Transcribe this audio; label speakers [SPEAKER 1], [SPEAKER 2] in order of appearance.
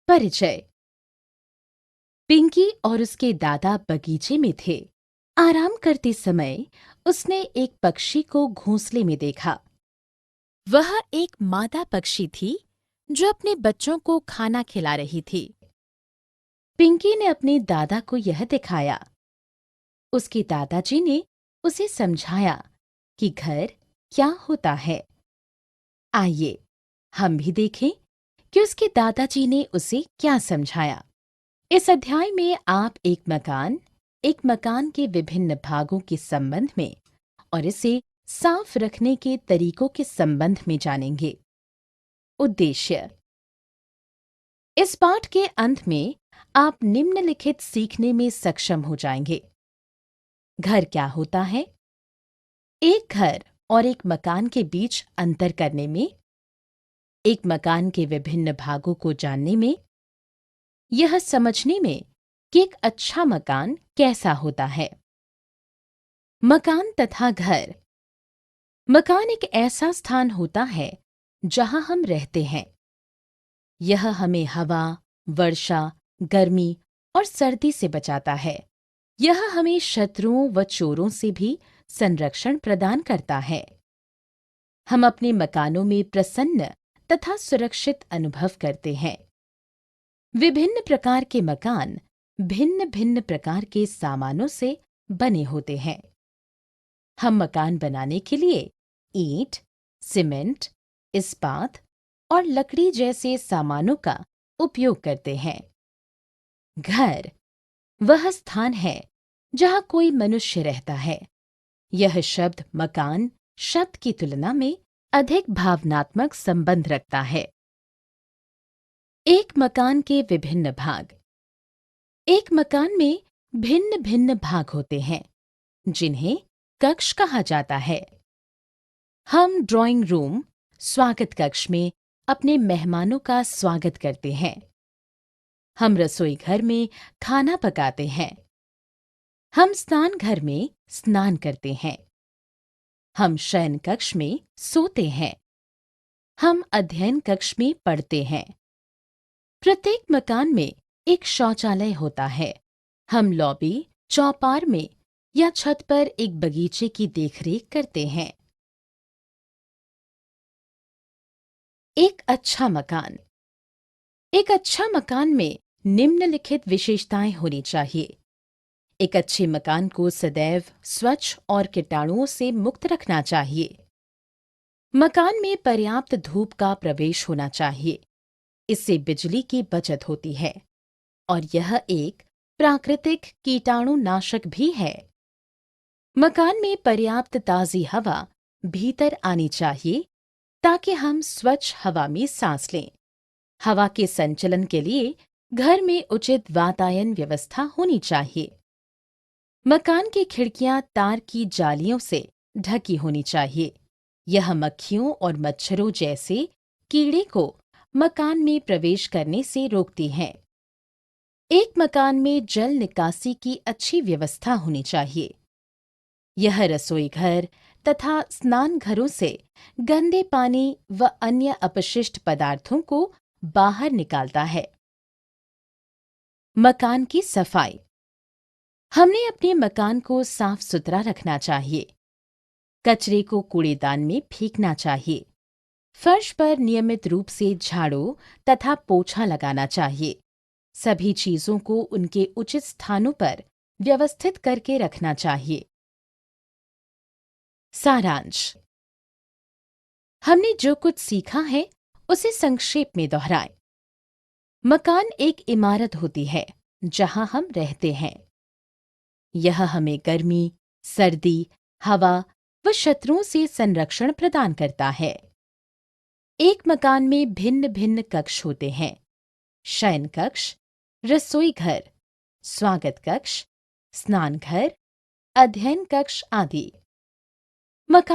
[SPEAKER 1] परिचय। पिंकी और उसके दादा बगीचे में थे। आराम करते समय उसने एक पक्षी को घोंसले में देखा। वह एक मादा पक्षी थी जो अपने बच्चों को खाना खिला रही थी। पिंकी ने अपने दादा को यह दिखाया। उसके दादाजी ने उसे समझाया कि घर क्या होता है। आइए हम भी देखें कि उसके दादाजी ने उसे क्या समझाया। इस अध्याय में आप एक मकान के विभिन्न भागों के संबंध में और इसे साफ रखने के तरीकों के संबंध में जानेंगे। उद्देश्य। इस पाठ के अंत में आप निम्नलिखित सीखने में सक्षम हो जाएंगे। घर क्या होता है, एक घर और एक मकान के बीच अंतर करने में, एक मकान के विभिन्न भागों को जानने में, यह समझने में कि एक अच्छा मकान कैसा होता है। मकान तथा घर। मकान एक ऐसा स्थान होता है जहां हम रहते हैं। यह हमें हवा, वर्षा, गर्मी और सर्दी से बचाता है। यह हमें शत्रुओं व चोरों से भी संरक्षण प्रदान करता है। हम अपने मकानों में प्रसन्न तथा सुरक्षित अनुभव करते हैं। विभिन्न प्रकार के मकान भिन्न भिन्न प्रकार के सामानों से बने होते हैं। हम मकान बनाने के लिए ईंट, सीमेंट, इस्पात और लकड़ी जैसे सामानों का उपयोग करते हैं। घर वह स्थान है जहां कोई मनुष्य रहता है। यह शब्द मकान शब्द की तुलना में अधिक भावनात्मक संबंध रखता है। एक मकान के विभिन्न भाग। एक मकान में भिन्न भिन्न भाग होते हैं जिन्हें कक्ष कहा जाता है। हम ड्राइंग रूम, स्वागत कक्ष में अपने मेहमानों का स्वागत करते हैं। हम रसोई घर में खाना पकाते हैं। हम स्नान घर में स्नान करते हैं। हम शयन कक्ष में सोते हैं। हम अध्ययन कक्ष में पढ़ते हैं। प्रत्येक मकान में एक शौचालय होता है। हम लॉबी, चौपार में या छत पर एक बगीचे की देखरेख करते हैं। एक अच्छा मकान। एक अच्छा मकान में निम्नलिखित विशेषताएं होनी चाहिए। एक अच्छे मकान को सदैव स्वच्छ और कीटाणुओं से मुक्त रखना चाहिए। मकान में पर्याप्त धूप का प्रवेश होना चाहिए। इससे बिजली की बचत होती है और यह एक प्राकृतिक कीटाणुनाशक भी है। मकान में पर्याप्त ताजी हवा भीतर आनी चाहिए ताकि हम स्वच्छ हवा में सांस लें। हवा के संचलन के लिए घर में उचित वातायन व्यवस्था होनी चाहिए। मकान की खिड़कियां तार की जालियों से ढकी होनी चाहिए। यह मक्खियों और मच्छरों जैसे कीड़े को मकान में प्रवेश करने से रोकती हैं। एक मकान में जल निकासी की अच्छी व्यवस्था होनी चाहिए। यह रसोई घर तथा स्नान घरों से गंदे पानी व अन्य अपशिष्ट पदार्थों को बाहर निकालता है। मकान की सफाई। हमने अपने मकान को साफ सुथरा रखना चाहिए। कचरे को कूड़ेदान में फेंकना चाहिए। फर्श पर नियमित रूप से झाड़ू तथा पोछा लगाना चाहिए। सभी चीजों को उनके उचित स्थानों पर व्यवस्थित करके रखना चाहिए। सारांश। हमने जो कुछ सीखा है उसे संक्षेप में दोहराएं। मकान एक इमारत होती है जहां हम रहते हैं। यह हमें गर्मी, सर्दी, हवा व शत्रुओं से संरक्षण प्रदान करता है। एक मकान में भिन्न भिन्न कक्ष होते हैं। शयन कक्ष, रसोई घर, स्वागत कक्ष, स्नान घर, अध्ययन कक्ष आदि। मकान